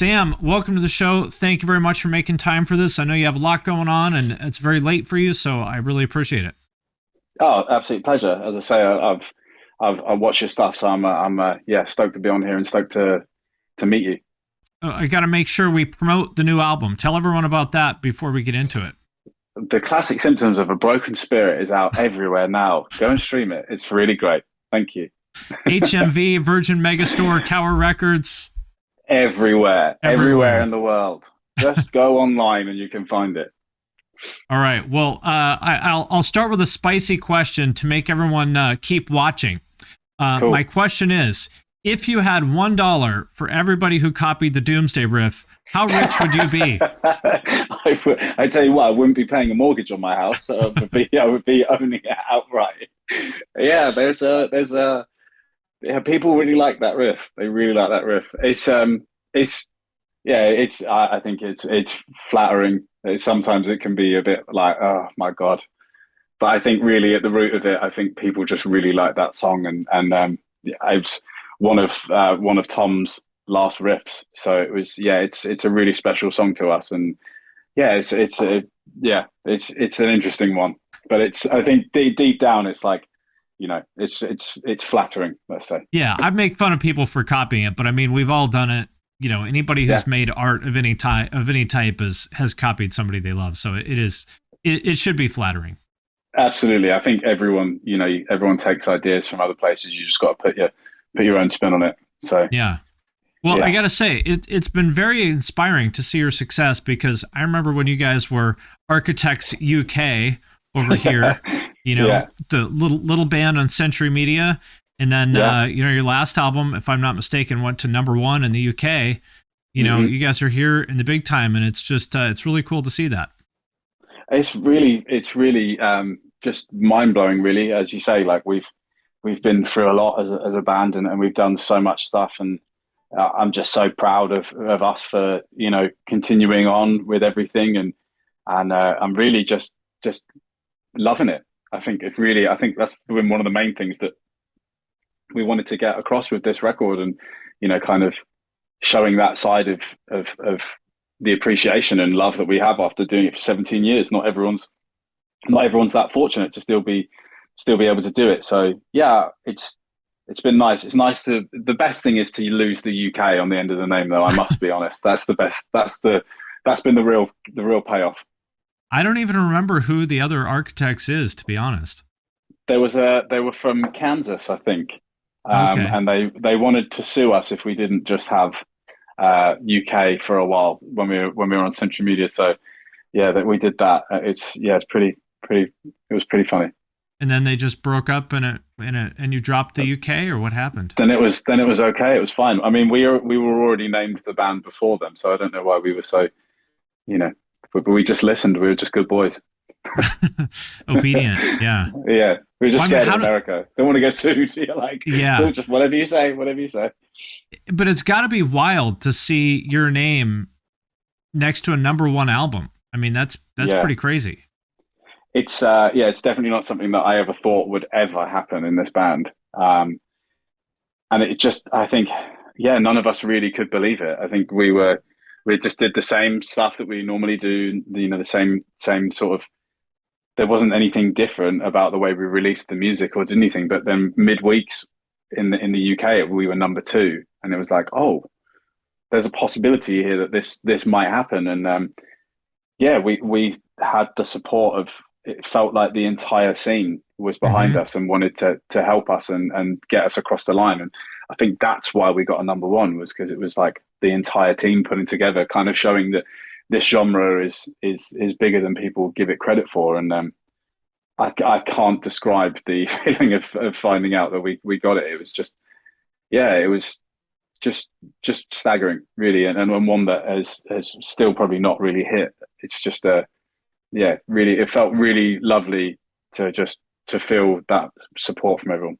Sam, welcome to the show. Thank you very much for making time for this. I know you have a lot going on and it's very late for you, so I really appreciate it. Oh, absolute pleasure. As I say, I've watched your stuff, so I'm stoked to be on here and stoked to meet you. I got to make sure we promote the new album. Tell everyone about that before we get into it. The classic symptoms of a broken spirit is out everywhere now. Go and stream it. It's really great. Thank you. HMV, Virgin Megastore, Tower Records. Everywhere in the world. Just go online and you can find it. All right. Well, I'll start with a spicy question to make everyone keep watching. Cool. My question is, if you had $1 for everybody who copied the Doomsday riff, how rich would you be? I tell you what, I wouldn't be paying a mortgage on my house. So I would be owning it outright. Yeah, people really like that riff. They really like that riff. I think it's flattering. Sometimes it can be a bit like, oh my God. But I think really at the root of it, I think people just really like that song, and it's one of Tom's last riffs. So it's a really special song to us, and it's an interesting one. But I think deep down, it's like, it's flattering. Let's say. Yeah, I make fun of people for copying it, but I mean, we've all done it. Anybody who's made art of any type has copied somebody they love. So it should be flattering. Absolutely. I think everyone takes ideas from other places. You just got to put your own spin on it. So yeah. Well, yeah. I got to say, it's been very inspiring to see your success, because I remember when you guys were Architects UK over here, the little band on Century Media. And then, your last album, if I'm not mistaken, went to #1 in the UK. You guys are here in the big time, and it's just, it's really cool to see that. It's really just mind blowing, really. As you say, like we've been through a lot as a band, and we've done so much stuff, and I'm just so proud of us for continuing on with everything, and I'm really just loving it. I think that's been one of the main things that we wanted to get across with this record, and kind of showing that side of the appreciation and love that we have after doing it for 17 years. Not everyone's that fortunate to still be able to do it. So yeah, it's been nice. It's nice the best thing is to lose the UK on the end of the name, though. I must be honest. That's the best. That's been the real payoff. I don't even remember who the other Architects is, to be honest. They were from Kansas, I think. Okay. And they wanted to sue us if we didn't just have UK for a while when we were on Century Media. So yeah, that we did that. It's pretty. It was pretty funny. And then they just broke up and you dropped the UK, or what happened? Then it was okay. It was fine. I mean, we were already named the band before them, so I don't know why we were so, but we just listened. We were just good boys. Obedient, yeah. Yeah, we were just scared of America. Don't want to get sued. You're like, just whatever you say. But it's got to be wild to see your name next to a #1 album. I mean, that's pretty crazy. It's definitely not something that I ever thought would ever happen in this band. And it just, I think, none of us really could believe it. I think we just did the same stuff that we normally do. The same sort of. There wasn't anything different about the way we released the music or did anything. But then midweeks in the UK, we were #2, and it was like, oh, there's a possibility here that this might happen. And we had the support of. It felt like the entire scene was behind us and wanted to help us and get us across the line. And I think that's why we got a #1, was because it was like the entire team putting together, kind of showing that this genre is bigger than people give it credit for. And I can't describe the feeling of finding out that we got it. It was just, it was just staggering, really, and one that has still probably not really hit. It's just really, it felt really lovely to feel that support from everyone.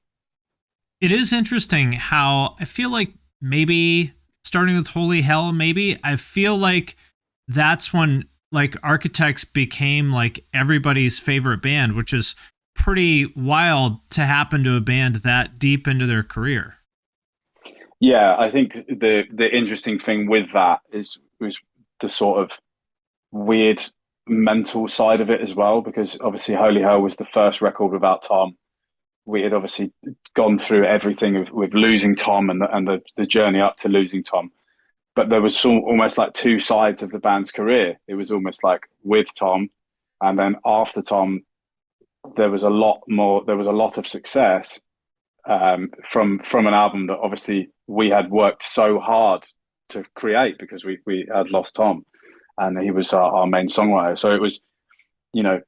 It is interesting how I feel like maybe starting with Holy Hell, I feel like that's when like Architects became like everybody's favorite band, which is pretty wild to happen to a band that deep into their career. Yeah, I think the interesting thing with that is was the sort of weird mental side of it as well, because obviously Holy Hell was the first record without Tom. We had obviously gone through everything with losing Tom and the journey up to losing Tom. But there was almost like two sides of the band's career. It was almost like with Tom, and then after Tom, there was a lot more. There was a lot of success from an album that obviously we had worked so hard to create because we had lost Tom, and he was our main songwriter. So it was, you know,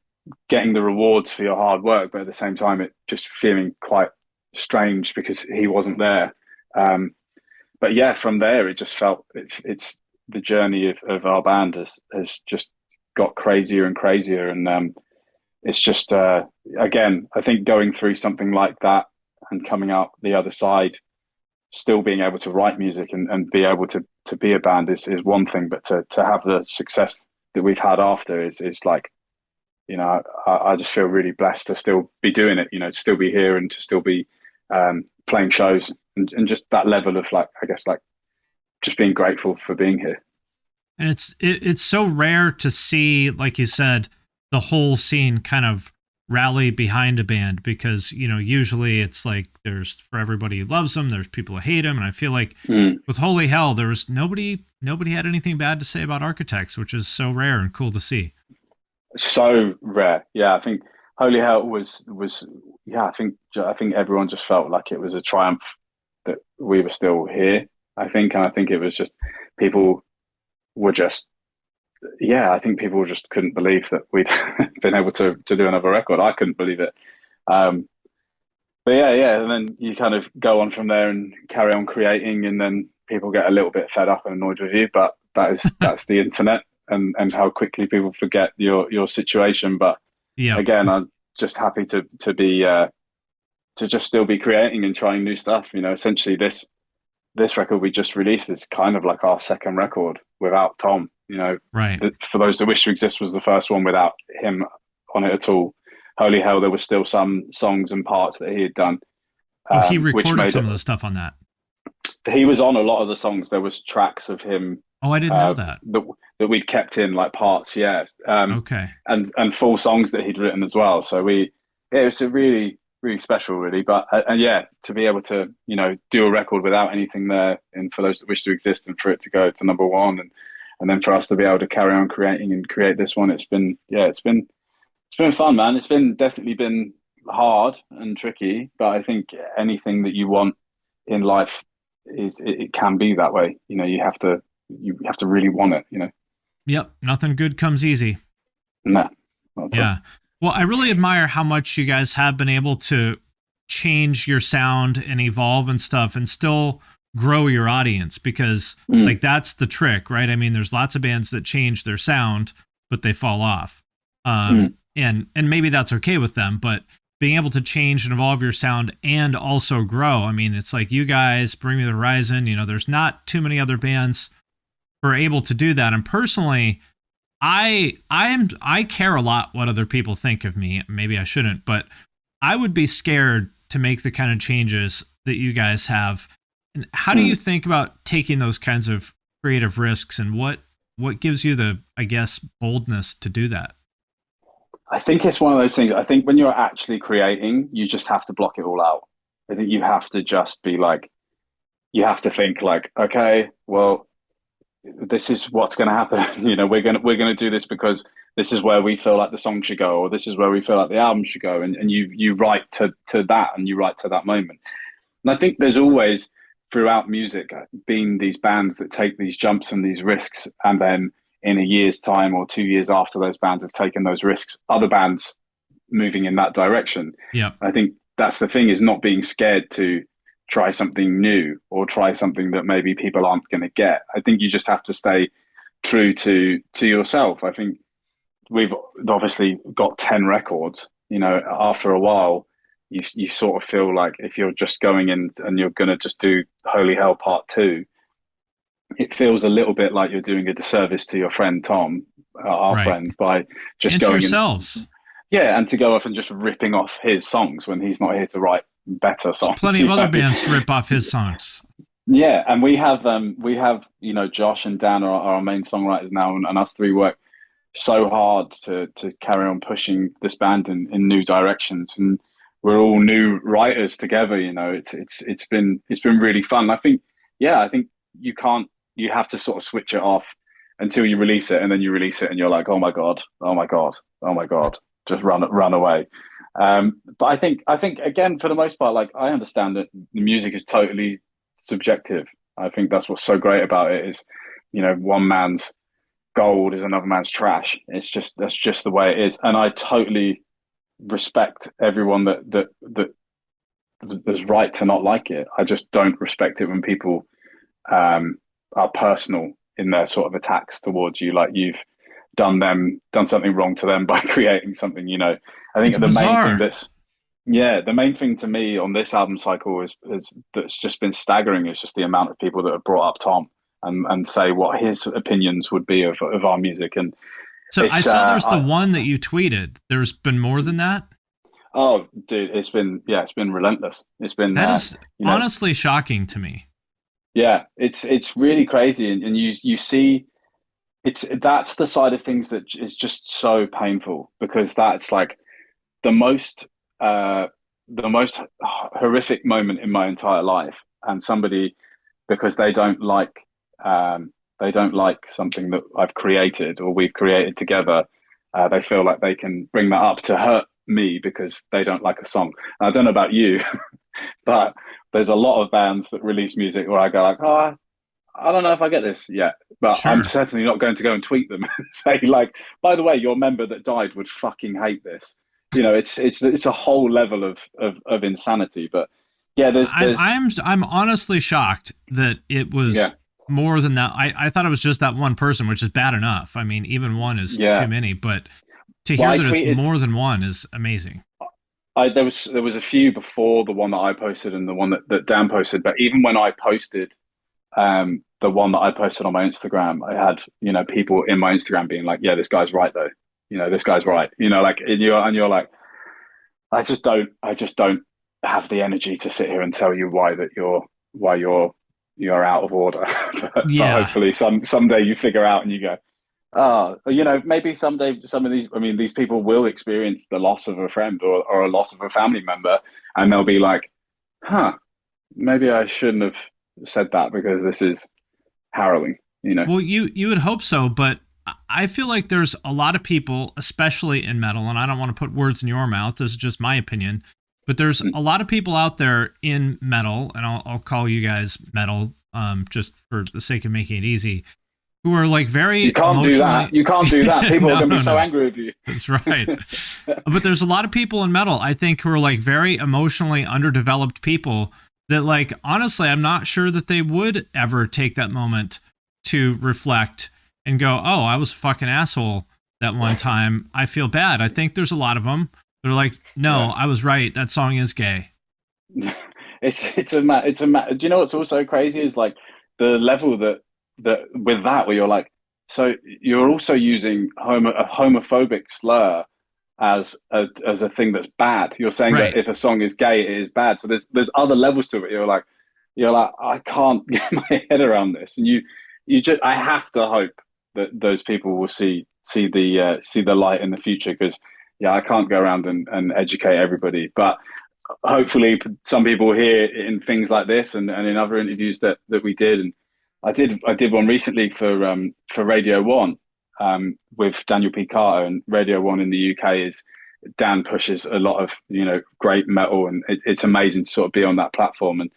getting the rewards for your hard work, but at the same time, it just feeling quite strange because he wasn't there. But yeah, from there, it just felt it's the journey of our band has just got crazier and crazier, and it's just again, I think going through something like that and coming out the other side, still being able to write music and be able to be a band is one thing, but to have the success that we've had after is like, you know, I just feel really blessed to still be doing it, you know, to still be here and to still be playing shows and just that level of like, I guess like just being grateful for being here. And it's so rare to see, like you said, the whole scene kind of rally behind a band, because, you know, usually it's like there's, for everybody who loves them, there's people who hate them. And I feel like with Holy Hell, there was nobody had anything bad to say about Architects, which is so rare and cool to see. So rare. Yeah. I think Holy Hell was, yeah, I think everyone just felt like it was a triumph that we were still here, I think. And I think it was just people were just, yeah, I think people just couldn't believe that we'd been able to do another record. I couldn't believe it. But yeah. And then you kind of go on from there and carry on creating, and then people get a little bit fed up and annoyed with you, but that's the internet and how quickly people forget your situation. But yeah, again, I'm just happy to be to just still be creating and trying new stuff. You know, essentially this record we just released is kind of like our second record without Tom. You know, right. For Those That Wish to Exist was the first one without him on it at all. Holy Hell, there was still some songs and parts that he had done. He recorded some of the stuff on that. He was on a lot of the songs. There was tracks of him. Oh, I didn't know that. That we'd kept in like parts, yeah. Okay. And full songs that he'd written as well. So it was a really, really special, really. But and yeah, to be able to, you know, do a record without anything there, and For Those That Wish to Exist, and for it to go to number one, and then for us to be able to carry on creating and create this one, it's been fun, man. It's definitely been hard and tricky, but I think anything that you want in life it can be that way. You know, you have to really want it, you know. Yep, nothing good comes easy. No. Yeah. Well, I really admire how much you guys have been able to change your sound and evolve and stuff and still grow your audience, because like that's the trick, right? I mean, there's lots of bands that change their sound, but they fall off. And maybe that's okay with them, but being able to change and evolve your sound and also grow. I mean, it's like you guys, Bring Me the Horizon, you know, there's not too many other bands who are able to do that. And personally, I care a lot what other people think of me. Maybe I shouldn't, but I would be scared to make the kind of changes that you guys have. And how do you think about taking those kinds of creative risks, and what gives you the, I guess, boldness to do that? I think it's one of those things. I think when you're actually creating, you just have to block it all out. I think you have to just be like, you have to think like, okay, well, this is what's going to happen. You know, we're going to do this because this is where we feel like the song should go, or this is where we feel like the album should go. And you write to that, and you write to that moment. And I think there's always, throughout music, been these bands that take these jumps and these risks, and then in a year's time or 2 years after those bands have taken those risks, other bands moving in that direction. Yeah, I think that's the thing, is not being scared to try something new or try something that maybe people aren't going to get. I think you just have to stay true to yourself. I think we've obviously got 10 records. You know, after a while, you sort of feel like if you're just going in and you're going to just do Holy Hell Part 2, it feels a little bit like you're doing a disservice to your friend Tom, our friend, by just going yourselves. And to go off and just ripping off his songs when he's not here to write better songs. There's plenty of other bands to rip off his songs. Yeah, and we have Josh and Dan are our main songwriters now, and us three work so hard to carry on pushing this band in new directions, and we're all new writers together. It's been really fun. I think you have to sort of switch it off until you release it, and then you release it, and you're like, oh my god, oh my god, oh my god, just run away. But I think again, for the most part, like I understand that the music is totally subjective. I think that's what's so great about it is, one man's gold is another man's trash. That's just the way it is, and I totally respect everyone that is right to not like it. I just don't respect it when people are personal in their sort of attacks towards you, like you've done something wrong to them by creating something. I It's think bizarre. the main thing to me on this album cycle is that's just been staggering is just the amount of people that have brought up Tom and say what his opinions would be of our music. And So I it's saw there's the one that you tweeted. There's been more than that. oh dude, it's been relentless. It's been That is you know honestly shocking to me. yeah, it's really crazy, and you see that's the side of things that is just so painful, because that's like the most uh the most horrific moment in my entire life, and somebody, because they don't like something that I've created or we've created together, they feel like they can bring that up to hurt me because they don't like a song. And I don't know about you, but there's a lot of bands that release music where I go like, oh, I don't know if I get this yet, but I'm Sure. certainly not going to go and tweet them and say like, by the way, your member that died would fucking hate this. It's a whole level of insanity. But yeah, I'm honestly shocked that it yeah, was more than that. I thought it was just that one person, which is bad enough. I mean, even one is too yeah. many, but to Well, hear I that it's tweeted. more than one is amazing. There was a few before the one that I posted and the one that Dan posted, but even when I posted the one that I posted on my Instagram, I had people in my Instagram being like, "Yeah, this guy's right though. This guy's right." Like, and you're like, I just don't have the energy to sit here and tell you why you're out of order. but Yeah, hopefully someday you figure out and you go, oh, maybe someday some of these, I mean, these people will experience the loss of a friend or a loss of a family member, and they'll be like, huh, maybe I shouldn't have said that because this is harrowing. well, you would hope so, but I feel like there's a lot of people, especially in metal, and I don't want to put words in your mouth. This is just my opinion, but there's a lot of people out there in metal, and I'll call you guys metal, just for the sake of making it easy, who are like You very can't do emotionally. that. You can't do that. People are No, going to no, be so no. angry with you. That's right. But there's a lot of people in metal, I think, who are like very emotionally underdeveloped people that, like, honestly, I'm not sure that they would ever take that moment to reflect and go, oh, I was a fucking asshole that one time. I feel bad. I think there's a lot of them. They're like, no, Yeah. I was right. That song is gay. Do you know what's also crazy is like the level that with that where you're like, so you're also using a homophobic slur as a thing that's bad. You're saying that Right. if a song is gay, it is bad. So there's other levels to it. You're like, I can't get my head around this. And you just, I have to hope that those people will see the light in the future, because yeah, I can't go around and educate everybody, but hopefully some people hear in things like this and in other interviews that we did. And I did one recently for Radio One, with Daniel P. Carter. And Radio One in the UK is, Dan pushes a lot of great metal, and it's amazing to sort of be on that platform. And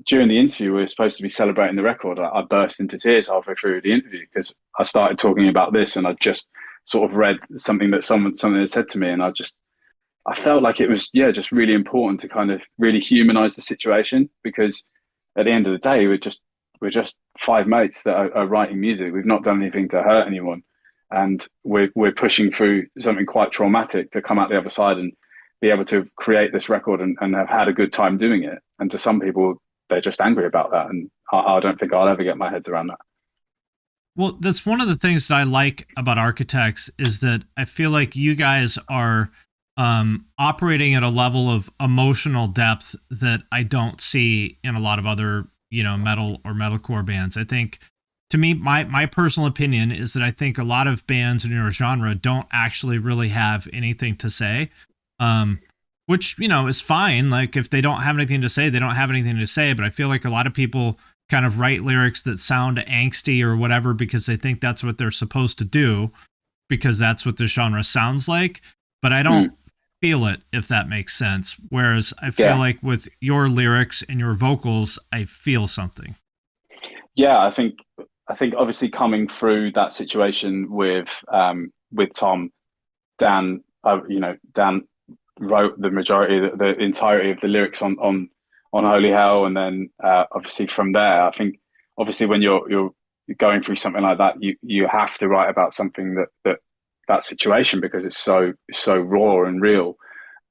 during the interview, we were supposed to be celebrating the record. I burst into tears halfway through the interview because I started talking about this, and I just sort of read something had said to me, and I felt like it was, yeah, just really important to kind of really humanize the situation, because at the end of the day, we're just five mates that are writing music. We've not done anything to hurt anyone, and we're pushing through something quite traumatic to come out the other side and be able to create this record and have had a good time doing it. And to some people, they're just angry about that, and I don't think I'll ever get my head around that. Well, that's one of the things that I like about Architects is that I feel like you guys are operating at a level of emotional depth that I don't see in a lot of other, metal or metalcore bands. I think, to me, my personal opinion is that I think a lot of bands in your genre don't actually really have anything to say, which, is fine. Like, if they don't have anything to say, they don't have anything to say. But I feel like a lot of people kind of write lyrics that sound angsty or whatever because they think that's what they're supposed to do, because that's what the genre sounds like. But I don't feel it, if that makes sense. Whereas I feel like with your lyrics and your vocals, I feel something. Yeah, I think obviously coming through that situation with Tom, Dan, Dan wrote the entirety of the lyrics on Holy Hell, and then obviously from there, I think obviously when you're going through something like that, you have to write about something that situation, because it's so raw and real.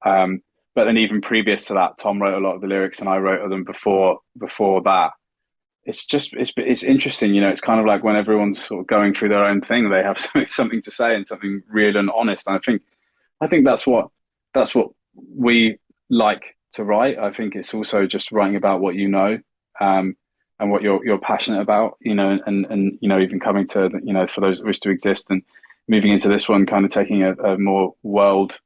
But then even previous to that, Tom wrote a lot of the lyrics, and I wrote them before that. It's interesting, it's kind of like when everyone's sort of going through their own thing, they have something to say and something real and honest. And I think that's what we like to write. I think it's also just writing about what and what you're passionate about, and even coming to For Those That Wish to Exist, and moving into this one, kind of taking a more world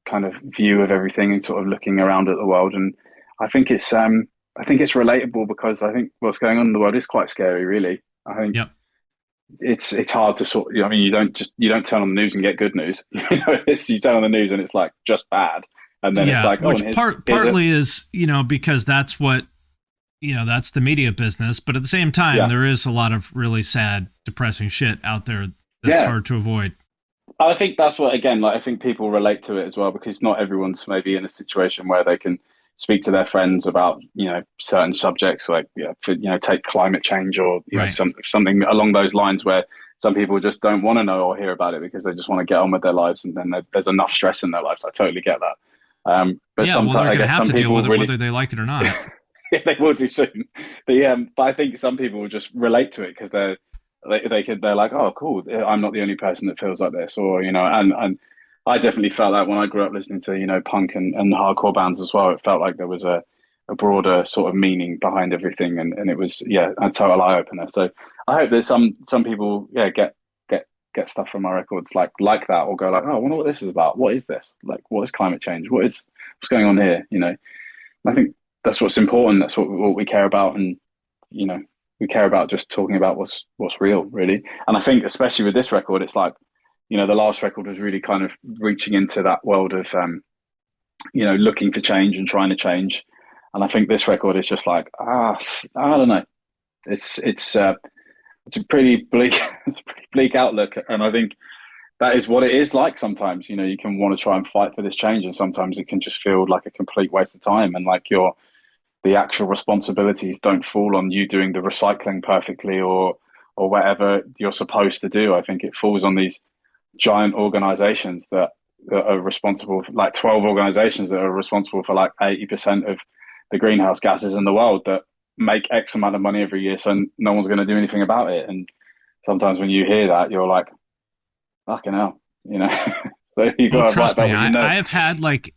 kind of view of everything and sort of looking around at the world. And I think it's relatable, because I think what's going on in the world is quite scary, really. I think it's hard to sort. You don't turn on the news and get good news. You turn on the news and it's like just bad, and then it's like, which partly is because that's what that's the media business. But at the same time, there is a lot of really sad, depressing shit out there that's hard to avoid. I think that's what, again, I think people relate to it as well, because not everyone's maybe in a situation where they can speak to their friends about certain subjects, like take climate change or something along those lines, where some people just don't want to know or hear about it because they just want to get on with their lives, and then there's enough stress in their lives. I totally get that. But sometimes they're going to have to deal with it whether they like it or not. Yeah, they will do soon. But I think some people will just relate to it because they're like, oh, cool, I'm not the only person that feels like this, or and I definitely felt that when I grew up listening to punk and hardcore bands as well. It felt like there was a broader sort of meaning behind everything, and it was a total eye opener. So I hope that some people get stuff from my records like that, or go like, oh, I wonder what this is about. What is this? Like, what is climate change? What's going on here? I think that's what's important. That's what we care about, and we care about just talking about what's real, really. And I think especially with this record, it's like, the last record was really kind of reaching into that world of looking for change and trying to change. And I think this record is just like, I don't know. It's a pretty bleak outlook, and I think that is what it is like sometimes. You can want to try and fight for this change, and sometimes it can just feel like a complete waste of time, and like the actual responsibilities don't fall on you doing the recycling perfectly or whatever you're supposed to do. I think it falls on these giant organizations that are responsible for, like 12 organizations that are responsible for like 80% of the greenhouse gases in the world, that make X amount of money every year, so no one's going to do anything about it. And sometimes when you hear that, you're like, fucking hell, So you got to trust me, I have had like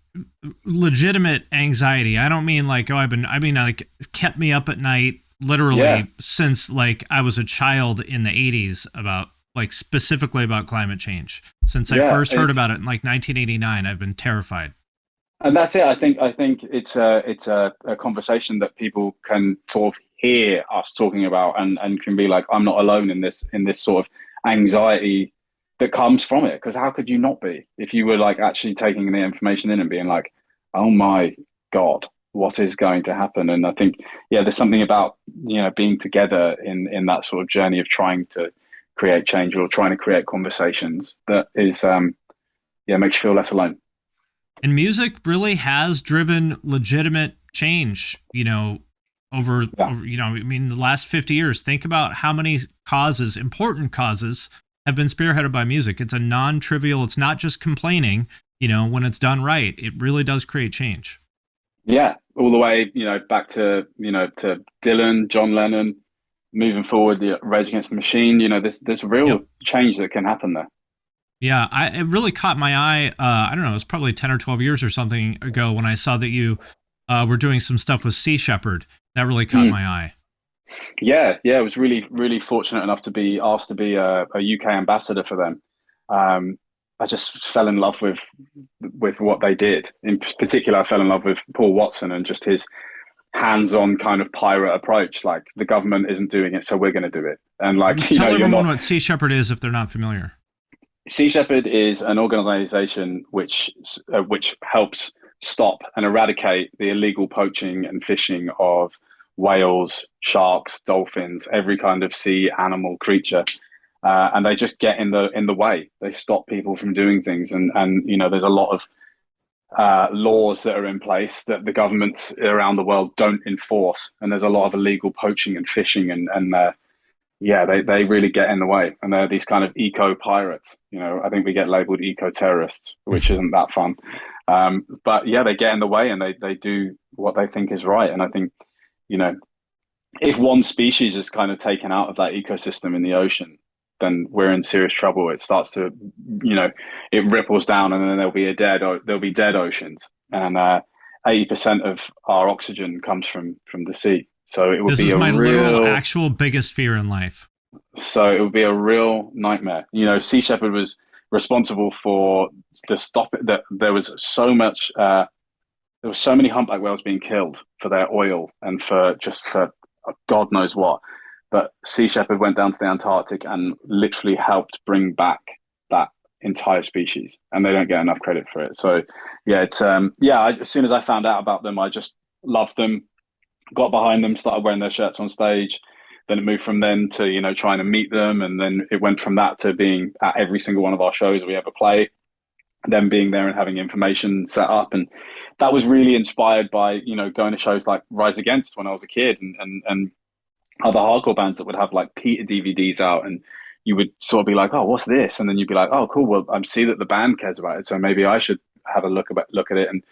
legitimate anxiety. I don't mean like, I mean like kept me up at night literally since like I was a child in the 80s about like specifically about climate change. Since I first heard about it in like 1989, I've been terrified. And that's it. I think it's a conversation that people can sort of hear us talking about, and can be like, I'm not alone in this sort of anxiety that comes from it. Because how could you not be, if you were like actually taking the information in and being like, oh my God, what is going to happen? And I think, there's something about, being together in that sort of journey of trying to create change or trying to create conversations that is, makes you feel less alone. And music really has driven legitimate change, over, I mean, the last 50 years. Think about how many important causes, have been spearheaded by music. It's a non-trivial, it's not just complaining, when it's done right, it really does create change. Yeah, all the way, back to, to Dylan, John Lennon, moving forward, the Rage Against the Machine, there's real change that can happen there. Yeah, it really caught my eye. I don't know, it was probably 10 or 12 years or something ago when I saw that you were doing some stuff with Sea Shepherd. That really caught my eye. Yeah. I was really, really fortunate enough to be asked to be a UK ambassador for them. I just fell in love with what they did. In particular, I fell in love with Paul Watson and just his hands-on kind of pirate approach. Like the government isn't doing it, so we're going to do it. And like, Tell you're everyone not. what Sea Shepherd is if they're not familiar. Sea Shepherd is an organization which helps stop and eradicate the illegal poaching and fishing of whales, sharks, dolphins, every kind of sea animal creature. And they just get in the way. They stop people from doing things, and there's a lot of laws that are in place that the governments around the world don't enforce, and there's a lot of illegal poaching and fishing, and they really get in the way, and they're these kind of eco pirates. I think we get labeled eco terrorists, which isn't that fun. But yeah, they get in the way, and they do what they think is right. And I think, if one species is kind of taken out of that ecosystem in the ocean, then we're in serious trouble. It starts to, it ripples down, and then there'll be dead oceans, and 80% of our oxygen comes from the sea. So it would This be is a my literal, real, actual biggest fear in life. so it would be a real nightmare. Sea Shepherd was responsible for the stop that there was so much, there was so many humpback whales being killed for their oil and for God knows what. But Sea Shepherd went down to the Antarctic and literally helped bring back that entire species, and they don't get enough credit for it. So yeah, as soon as I found out about them, I just loved them, got behind them, started wearing their shirts on stage. Then it moved from then to trying to meet them, and then it went from that to being at every single one of our shows we ever play, them being there and having information set up. And that was really inspired by going to shows like Rise Against when I was a kid, and other hardcore bands that would have like Peter DVDs out, and you would sort of be like, oh, what's this? And then you'd be like, oh, cool. Well, I see that the band cares about it, so maybe I should have a look at it. And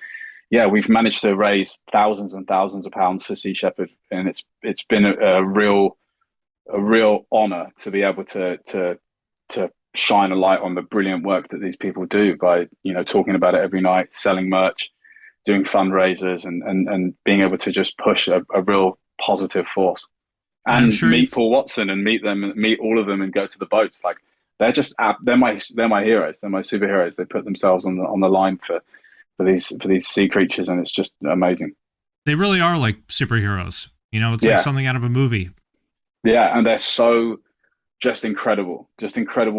yeah, we've managed to raise thousands and thousands of pounds for Sea Shepherd, and it's been a real honor to be able to shine a light on the brilliant work that these people do by talking about it every night, selling merch, doing fundraisers, and being able to just push a real positive force. And sure meet Paul Watson and meet all of them, and go to the boats. Like they're my heroes. They're my superheroes. They put themselves on the line for these sea creatures, and it's just amazing. They really are like superheroes. It's like something out of a movie. Yeah, and they're so just incredible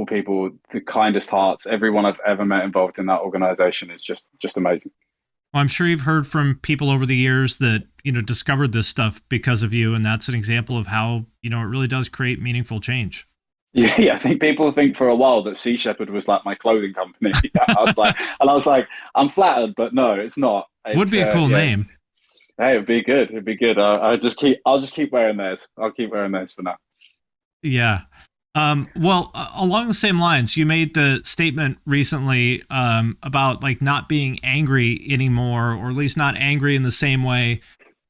people, the kindest hearts. Everyone I've ever met involved in that organization is just amazing. Well, I'm sure you've heard from people over the years that, discovered this stuff because of you. And that's an example of how, it really does create meaningful change. Yeah, I think people think for a while that Sea Shepherd was like my clothing company. I was like, I'm flattered, but no, it's not. Would be a cool name. Hey, it'd be good. I'll just keep wearing theirs. I'll keep wearing theirs for now. Yeah. Well, along the same lines, you made the statement recently about like not being angry anymore, or at least not angry in the same way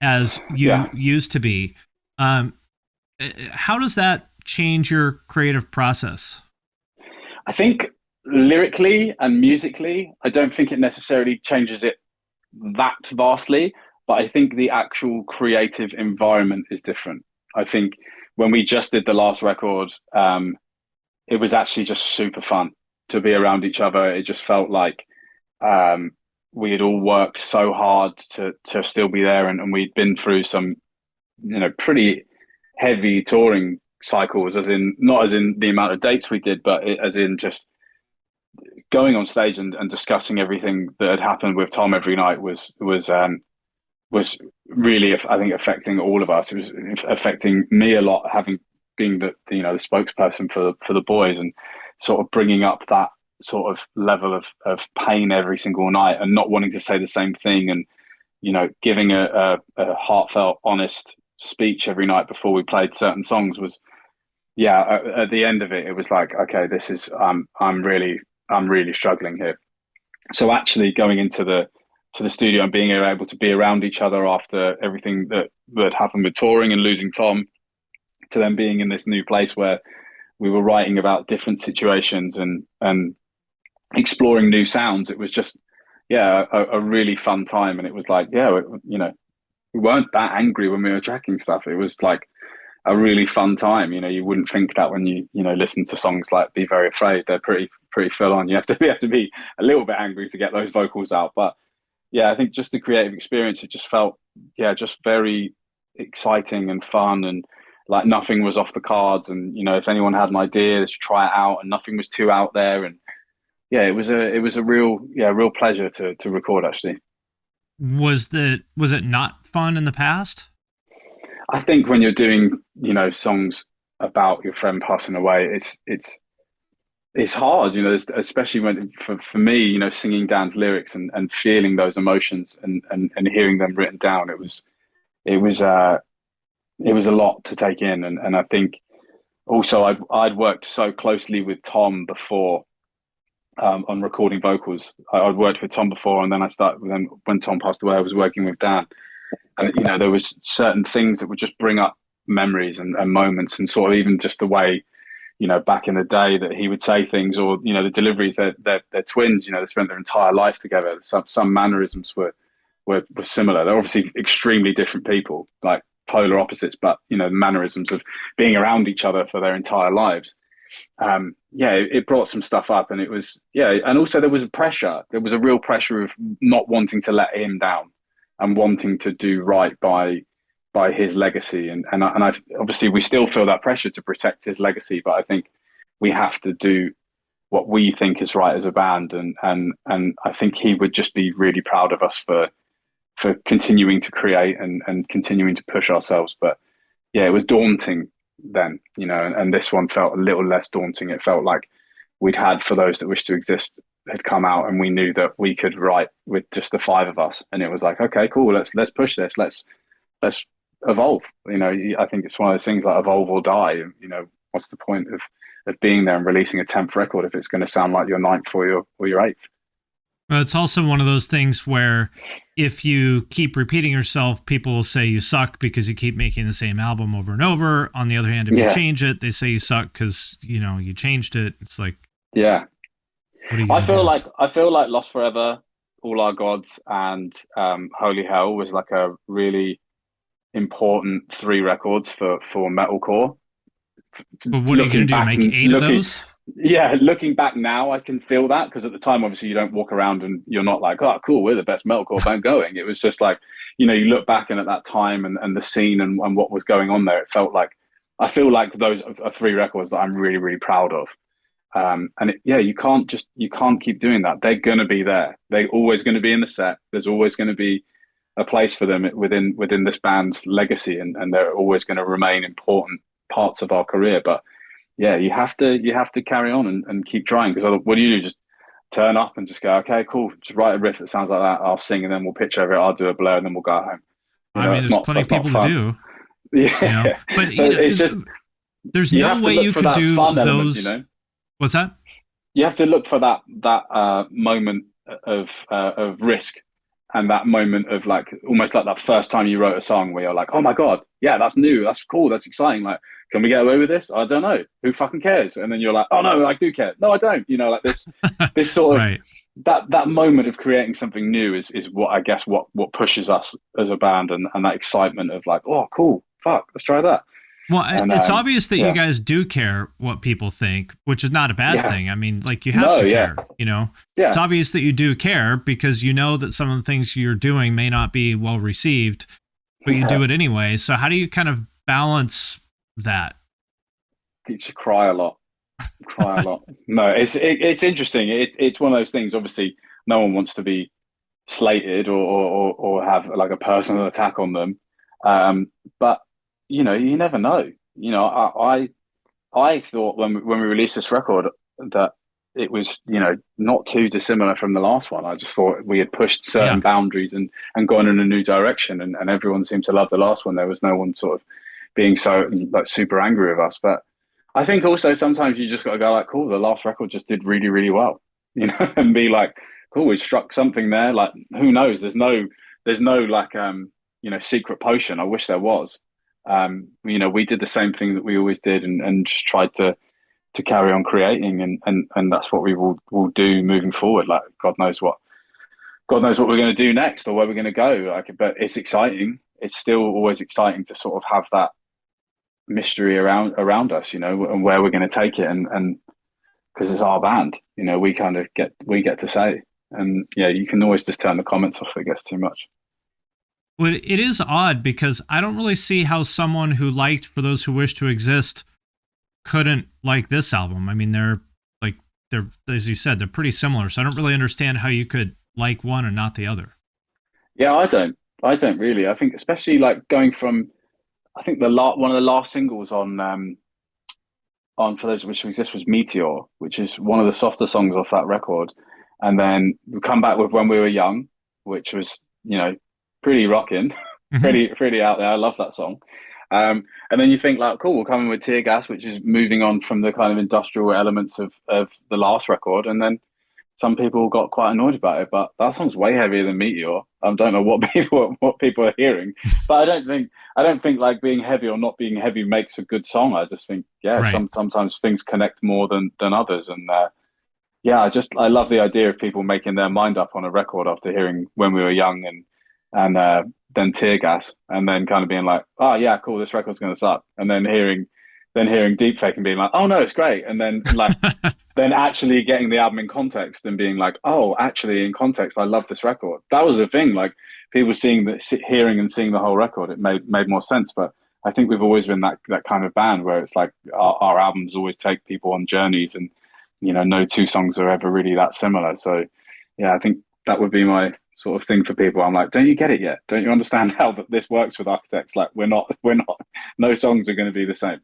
as you used to be. How does that change your creative process? I think lyrically and musically, I don't think it necessarily changes it that vastly, but I think the actual creative environment is different. I think when we just did the last record, it was actually just super fun to be around each other. It just felt like we had all worked so hard to still be there, and we'd been through some, pretty heavy touring cycles, not as in the amount of dates we did, but as in just going on stage and discussing everything that had happened with Tom every night was really, I think, affecting all of us. It was affecting me a lot, having been the spokesperson for the boys, and sort of bringing up that sort of level of pain every single night, and not wanting to say the same thing, and giving a heartfelt, honest speech every night before we played certain songs was, at the end of it, it was like, okay, this is I'm really struggling here. So actually going into the studio and being able to be around each other after everything that happened with touring and losing Tom, to then being in this new place where we were writing about different situations and exploring new sounds, it was just a really fun time. And it was like, we weren't that angry when we were tracking stuff. It was like a really fun time. You wouldn't think that when you listen to songs like "Be Very Afraid." They're pretty full on. You have to be a little bit angry to get those vocals out. But yeah, I think just the creative experience, it just felt, just very exciting and fun, and like nothing was off the cards. And if anyone had an idea, they should try it out, and nothing was too out there. And yeah, it was a real pleasure to record, actually. Was it not fun in the past? I think when you're doing songs about your friend passing away, it's hard, especially when for me, singing Dan's lyrics and feeling those emotions and hearing them written down. It was a lot to take in, and I think also I'd worked so closely with Tom before, on recording vocals. I'd worked with Tom before, and then when Tom passed away, I was working with Dan, and there was certain things that would just bring up memories and moments, and sort of even just the way, back in the day that he would say things, or the deliveries. They're twins. They spent their entire lives together. Some mannerisms were similar. They're obviously extremely different people, like polar opposites, but mannerisms of being around each other for their entire lives. It brought some stuff up, and it was, and also there was a pressure. There was a real pressure of not wanting to let him down and wanting to do right by his legacy. And I obviously we still feel that pressure to protect his legacy, but I think we have to do what we think is right as a band. And I think he would just be really proud of us for continuing to create and continuing to push ourselves. But yeah, it was daunting then, and this one felt a little less daunting. It felt like we'd had For Those That Wish to Exist had come out, and we knew that we could write with just the five of us. And it was like, okay, cool, let's push this. Let's evolve. I think it's one of those things, like evolve or die. What's the point of being there and releasing a 10th record if it's going to sound like your ninth or your eighth? Well, it's also one of those things where if you keep repeating yourself, people will say you suck because you keep making the same album over and over. On the other hand, if you change it, they say you suck because you changed it. It's like, yeah. I feel like Lost Forever, All Our Gods, and Holy Hell was like a really important 3 records for metalcore. But what are you going to do? Make 8 of those? Yeah, looking back now, I can feel that, because at the time, obviously, you don't walk around and you're not like, oh, cool, we're the best metalcore band going. It was just like, you look back and at that time and the scene and what was going on there, it felt like, I feel like those are 3 records that I'm really, really proud of. You can't keep doing that. They're going to be there. They're always going to be in the set. There's always going to be a place for them within this band's legacy, and they're always going to remain important parts of our career. But yeah, you have to carry on and keep trying, because what do? Just turn up and just go, okay, cool, just write a riff that sounds like that, I'll sing, and then we'll pitch over it, I'll do a blur, and then we'll go home. There's plenty of people to do. Yeah, but it's just, there's no way you could do those. What's that? You have to look for that moment of risk, and that moment of like, almost like that first time you wrote a song where you're like, oh my God, yeah, that's new, that's cool, that's exciting. Like, can we get away with this? I don't know. Who fucking cares? And then you're like, oh no, I do care. No, I don't. Like this sort of, right. that moment of creating something new is what, I guess, what pushes us as a band, and that excitement of like, oh, cool, fuck, let's try that. Well, it's obvious that you guys do care what people think, which is not a bad thing. I mean, like, you have to care, Yeah. It's obvious that you do care, because you know that some of the things you're doing may not be well received, but you do it anyway. So how do you kind of balance that? You should cry a lot. No, it's interesting. It's one of those things. Obviously, no one wants to be slated or have like a personal attack on them. But you never know. I thought when we released this record that it was not too dissimilar from the last one. I just thought we had pushed certain boundaries and gone in a new direction, and everyone seemed to love the last one. There was no one sort of being so like super angry with us. But I think also sometimes you just got to go like, cool, the last record just did really, really well, and be like, cool, we struck something there. Like, who knows? There's no like, secret potion. I wish there was. We did the same thing that we always did, and just tried to carry on creating, and that's what we will do moving forward. Like, God knows what we're going to do next, or where we're going to go. Like, but it's exciting. It's still always exciting to sort of have mystery around us, and where we're going to take it, and because it's our band, we kind of get to say, and yeah, you can always just turn the comments off if it gets too much. Well, it is odd because I don't really see how someone who liked For Those Who Wish to Exist couldn't like this album. I mean, they're as you said, they're pretty similar. So I don't really understand how you could like one and not the other. Yeah, I don't really. I think especially like going from, I think one of the last singles on For Those Who Wish to Exist was Meteor, which is one of the softer songs off that record. And then we come back with When We Were Young, which was, pretty rocking, Mm-hmm. pretty out there. I love that song. And then you think like, cool, we're coming with Tear Gas, which is moving on from the kind of industrial elements of the last record. And then some people got quite annoyed about it, but that song's way heavier than Meteor. I don't know what people are hearing, but I don't think like being heavy or not being heavy makes a good song. I just think Right. sometimes things connect more than others, and yeah, I love the idea of people making their mind up on a record after hearing When We Were Young and then Tear Gas, and then kind of being like, oh yeah, cool, this record's gonna suck, and then hearing Deepfake and being like, oh no, it's great, and then like then actually getting the album in context and being like, oh, actually in context, I love this record. That was the thing, like people hearing and seeing the whole record, it made more sense. But I think we've always been that kind of band where it's like our albums always take people on journeys, and no two songs are ever really that similar. So yeah, I think that would be my sort of thing for people. I'm like, don't you get it yet? Don't you understand how this works with Architects? Like we're not, no songs are going to be the same.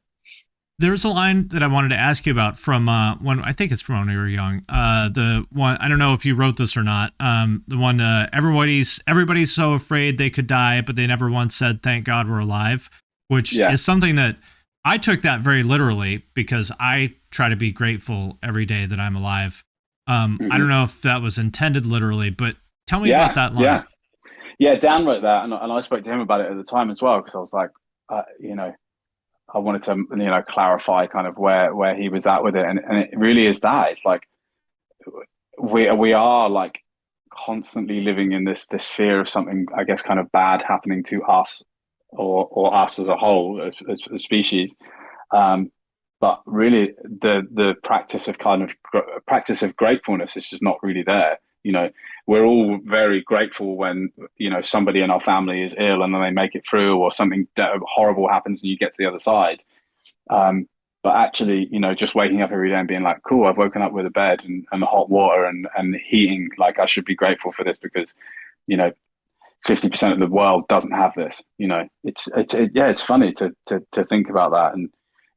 There's a line that I wanted to ask you about from when I think it's from When We Were Young. The one, I don't know if you wrote this or not. The one, everybody's so afraid they could die, but they never once said thank God we're alive, which Yeah. is something that I took that very literally because I try to be grateful every day that I'm alive. I Hmm. don't know if that was intended literally, but tell me about Yeah. that line. Yeah. Yeah. Dan wrote that, and I spoke to him about it at the time as well because I was like, I wanted to, clarify kind of where he was at with it, and it really is that it's like we are like constantly living in this fear of something, I guess, kind of bad happening to us or us as a whole, as a species. Um, but really, the practice of gratefulness is just not really there. We're all very grateful when somebody in our family is ill and then they make it through, or something horrible happens and you get to the other side. Um, but actually, just waking up every day and being like, cool, I've woken up with a bed and hot water and heating. Like, I should be grateful for this because, you know, 50% of the world doesn't have this. It's funny to think about that. And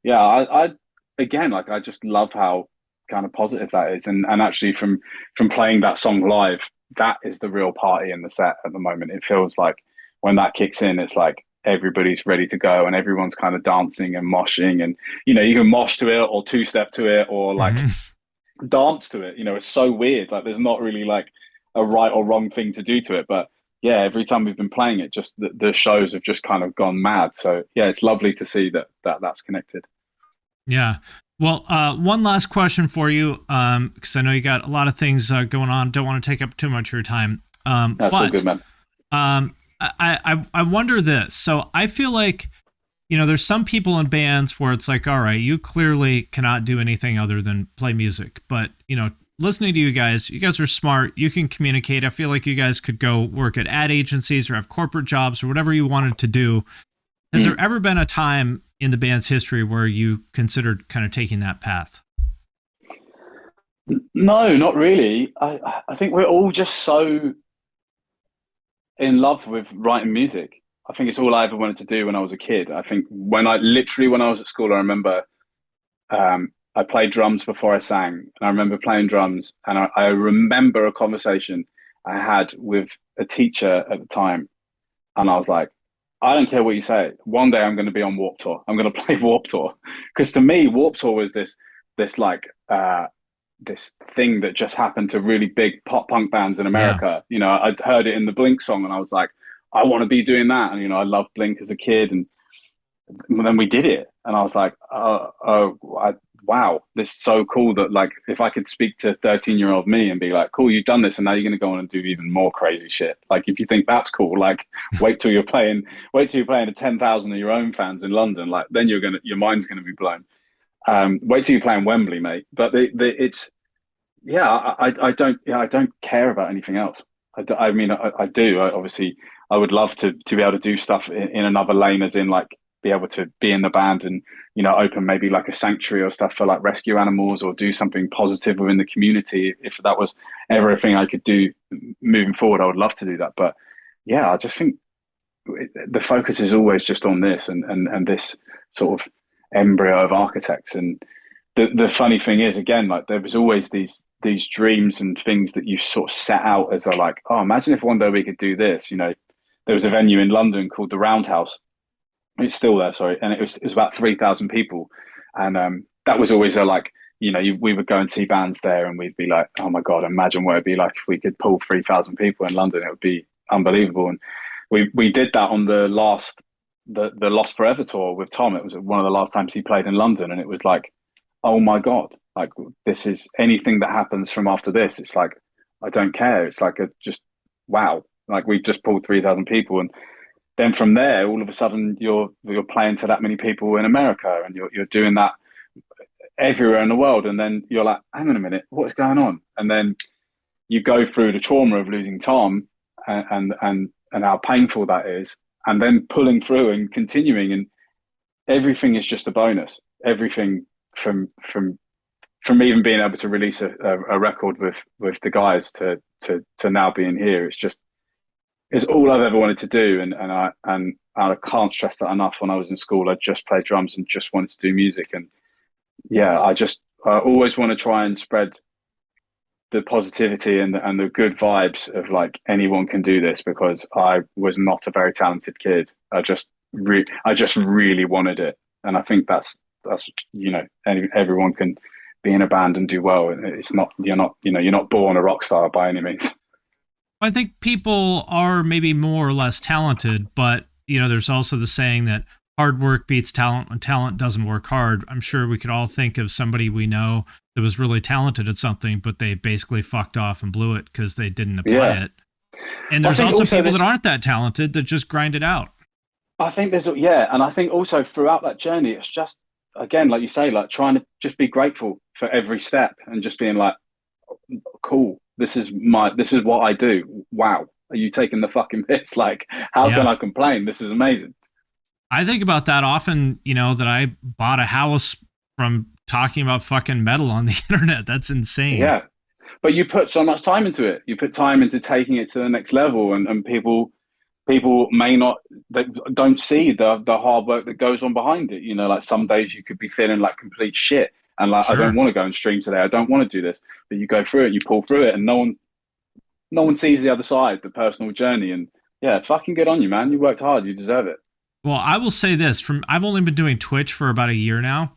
yeah, I again, like, I just love how kind of positive that is. And actually from playing that song live, that is the real party in the set at the moment. It feels like when that kicks in, it's like everybody's ready to go and everyone's kind of dancing and moshing, and you can mosh to it or two step to it or like Mm-hmm. dance to it. It's so weird. Like, there's not really like a right or wrong thing to do to it, but yeah, every time we've been playing it, just the shows have just kind of gone mad. So yeah, it's lovely to see that's connected. Yeah. Well, one last question for you, because I know you got a lot of things going on. Don't want to take up too much of your time. That's all But good, man. I wonder this. So I feel like, there's some people in bands where it's like, all right, you clearly cannot do anything other than play music. But, listening to you guys are smart. You can communicate. I feel like you guys could go work at ad agencies or have corporate jobs or whatever you wanted to do. Has there ever been a time in the band's history where you considered kind of taking that path? No, not really. I think we're all just so in love with writing music. I think it's all I ever wanted to do when I was a kid. I think when I was at school, I remember I played drums before I sang, and I remember playing drums, and I remember a conversation I had with a teacher at the time, and I was like, I don't care what you say. One day I'm going to be on Warp Tour. I'm going to play Warp Tour, because to me, Warp Tour was this like this thing that just happened to really big pop punk bands in Yeah. America. I'd heard it in the Blink song, and I was like, I want to be doing that. And I loved Blink as a kid, and then we did it, and I was like, wow, this is so cool that like if I could speak to 13-year-old me and be like, cool, you've done this and now you're going to go on and do even more crazy shit. Like if you think that's cool, like wait till you're playing to 10,000 of your own fans in London. Like then your mind's going to be blown. Wait till you play in Wembley, mate. But it's, yeah, I don't care about anything else. I mean, I do. Obviously, I would love to be able to do stuff in another lane, as in like be able to be in the band and open maybe like a sanctuary or stuff for like rescue animals, or do something positive within the community. If that was everything I could do moving forward, I would love to do that. But yeah, I just think the focus is always just on this and this sort of embryo of architects. And the funny thing is, again, like there was always these dreams and things that you sort of set out as like, oh, imagine if one day we could do this. There was a venue in London called the Roundhouse. It's still there, sorry, and it was about 3,000 people, and that was always we would go and see bands there, and we'd be like, oh my god, imagine what it'd be like if we could pull 3,000 people in London. It would be unbelievable. And we did that on the Lost Forever tour with Tom. It was one of the last times he played in London, and it was like, oh my god, like this is anything that happens from after this. It's like I don't care. It's like just wow. Like we just pulled 3,000 people, and then from there, all of a sudden, you're playing to that many people in America, and you're doing that everywhere in the world. And then you're like, hang on a minute, what's going on? And then you go through the trauma of losing Tom, and how painful that is, and then pulling through and continuing, and everything is just a bonus. Everything from even being able to release a record with the guys to now being here, it's all I've ever wanted to do, and I can't stress that enough. When I was in school, I just played drums and just wanted to do music, and yeah, I always want to try and spread the positivity and the good vibes of like anyone can do this, because I was not a very talented kid. I just really wanted it, and I think that's everyone can be in a band and do well. It's not you're not born a rock star by any means. I think people are maybe more or less talented, but there's also the saying that hard work beats talent when talent doesn't work hard. I'm sure we could all think of somebody we know that was really talented at something, but they basically fucked off and blew it because they didn't apply it. And there's also people that aren't that talented that just grind it out. I think and I think also throughout that journey, it's just, again, like you say, like trying to just be grateful for every step and just being like, cool. This is what I do. Wow. Are you taking the fucking piss? Like, how can I complain? This is amazing. I think about that often, that I bought a house from talking about fucking metal on the internet. That's insane. Yeah. But you put so much time into it. You put time into taking it to the next level, and people may not, they don't see the hard work that goes on behind it. Like some days you could be feeling like complete shit. And like, sure, I don't want to go and stream today. I don't want to do this. But you go through it, you pull through it, and no one sees the other side, the personal journey. And yeah, fucking good on you, man. You worked hard. You deserve it. Well, I will say this: I've only been doing Twitch for about a year now,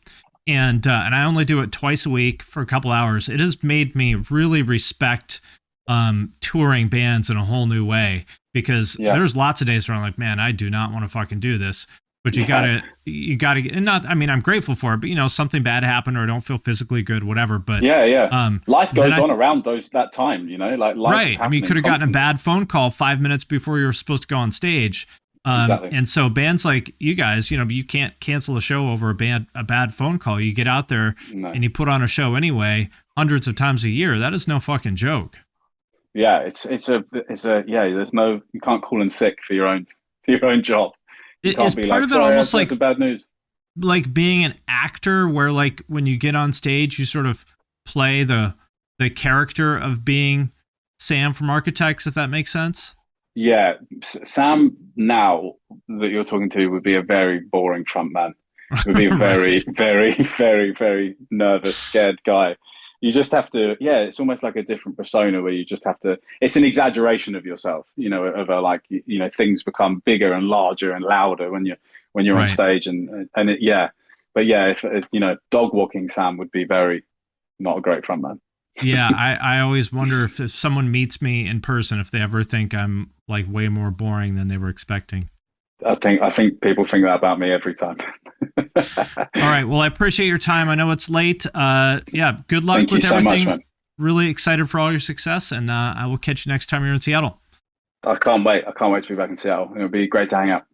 and I only do it twice a week for a couple hours. It has made me really respect touring bands in a whole new way, because there's lots of days where I'm like, man, I do not want to fucking do this. But you gotta, and not, I mean, I'm grateful for it, but something bad happened or I don't feel physically good, whatever. But life goes on around that time, like life. Right. I mean, you could have gotten a bad phone call 5 minutes before you were supposed to go on stage. Exactly. And so bands like you guys, you can't cancel a show over a bad phone call. You get out there and you put on a show anyway, hundreds of times a year. That is no fucking joke. Yeah. There's no, you can't call in sick for your own job. Is part of it almost like bad news, like being an actor, where like when you get on stage, you sort of play the character of being Sam from Architects, if that makes sense? Yeah, Sam now that you're talking to would be a very boring front man. Would be a very, very, very, very nervous, scared guy. You just have to, it's almost like a different persona where you just have to, it's an exaggeration of yourself, things become bigger and larger and louder when you're on stage, if dog walking Sam would be very not a great frontman. Yeah. I always wonder if someone meets me in person, if they ever think I'm like way more boring than they were expecting. I think people think that about me every time. All right. Well, I appreciate your time. I know it's late. Yeah. Good luck Thank with you so everything. much, man. Really excited for all your success, and I will catch you next time you're in Seattle. I can't wait. I can't wait to be back in Seattle. It'll be great to hang out.